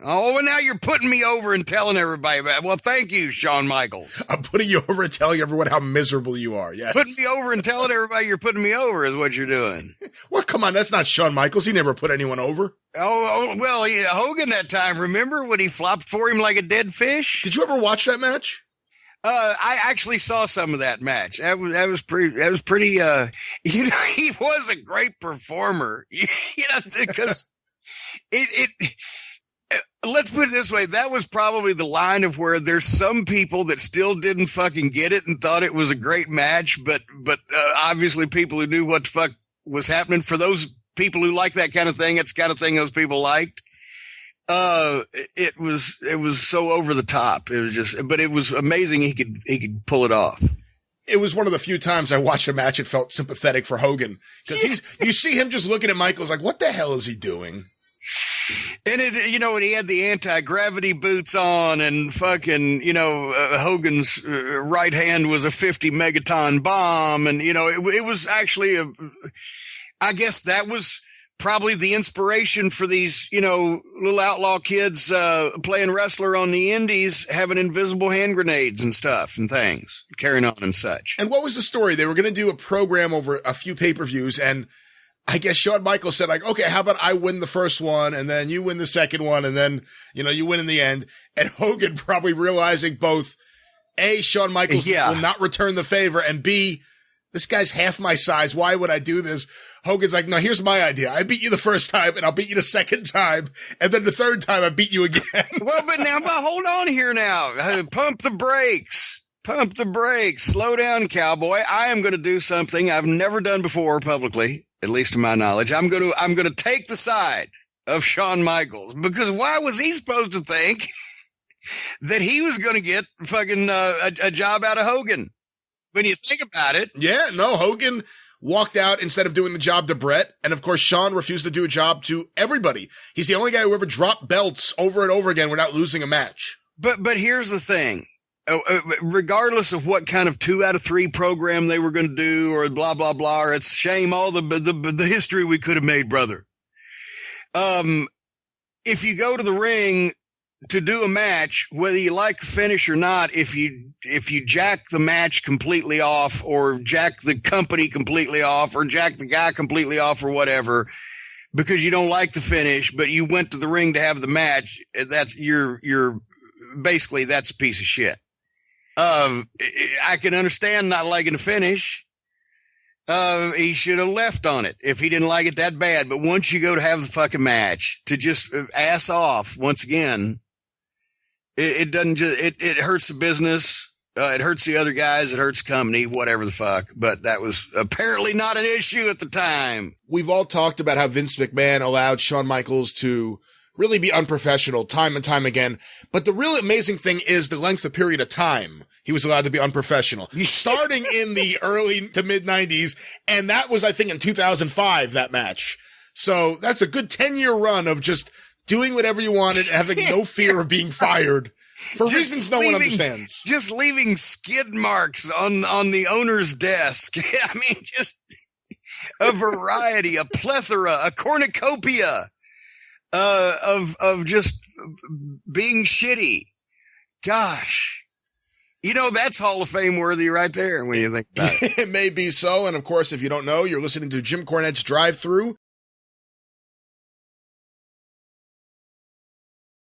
Oh, well, now you're putting me over and telling everybody about it. Well, thank you, Shawn Michaels. I'm putting you over and telling everyone how miserable you are. Yes. Putting me over and telling everybody you're putting me over is what you're doing. Well, come on. That's not Shawn Michaels. He never put anyone over. Oh well, yeah, Hogan that time. Remember when he flopped for him like a dead fish? Did you ever watch that match? I actually saw some of that match. That was pretty, he was a great performer, because let's put it this way. That was probably the line of where there's some people that still didn't fucking get it and thought it was a great match. But obviously people who knew what the fuck was happening, for those people who like that kind of thing, it's the kind of thing those people liked. It was so over the top. It was but it was amazing. He could pull it off. It was one of the few times I watched a match and felt sympathetic for Hogan, because you see him just looking at Michaels like, what the hell is he doing? And and he had the anti-gravity boots on, and fucking, Hogan's right hand was a 50 megaton bomb. And, it was actually I guess that was probably the inspiration for these, little outlaw kids, playing wrestler on the indies, having invisible hand grenades and stuff and things, carrying on and such. And what was the story? They were going to do a program over a few pay-per-views, and I guess Shawn Michaels said, like, okay, how about I win the first one, and then you win the second one, and then, you win in the end. And Hogan, probably realizing both, A, Shawn Michaels will not return the favor, and B, this guy's half my size. Why would I do this? Hogan's like, no, here's my idea. I beat you the first time, and I'll beat you the second time, and then the third time I beat you again. Well, but hold on here now. Pump the brakes. Pump the brakes. Slow down, cowboy. I am going to do something I've never done before publicly, at least to my knowledge. I'm going to take the side of Shawn Michaels, because why was he supposed to think that he was going to get fucking a job out of Hogan? When you think about it. Yeah, no, Hogan walked out instead of doing the job to Brett. And of course, Shawn refused to do a job to everybody. He's the only guy who ever dropped belts over and over again without losing a match. But here's the thing. Regardless of what kind of 2 out of 3 program they were going to do, or blah, blah, blah, or it's shame all the history we could have made, brother. If you go to the ring to do a match, whether you like the finish or not, if you jack the match completely off, or jack the company completely off, or jack the guy completely off, or whatever, because you don't like the finish, but you went to the ring to have the match, that's you're basically, that's a piece of shit. I can understand not liking the finish. He should have left on it if he didn't like it that bad. But once you go to have the fucking match, to just ass off once again, it doesn't just, it hurts the business. It hurts the other guys. It hurts the company, whatever the fuck. But that was apparently not an issue at the time. We've all talked about how Vince McMahon allowed Shawn Michaels to really be unprofessional time and time again. But the real amazing thing is the length of period of time he was allowed to be unprofessional. Starting in the early to mid 90s. And that was, I think, in 2005, that match. So that's a good 10-year run of just doing whatever you wanted, having no fear of being fired for reasons no one understands. Just leaving skid marks on the owner's desk. I mean, just a variety, a plethora, a cornucopia of just being shitty. Gosh. That's Hall of Fame worthy right there when you think about it. It may be so. And of course, if you don't know, you're listening to Jim Cornette's Drive-Thru.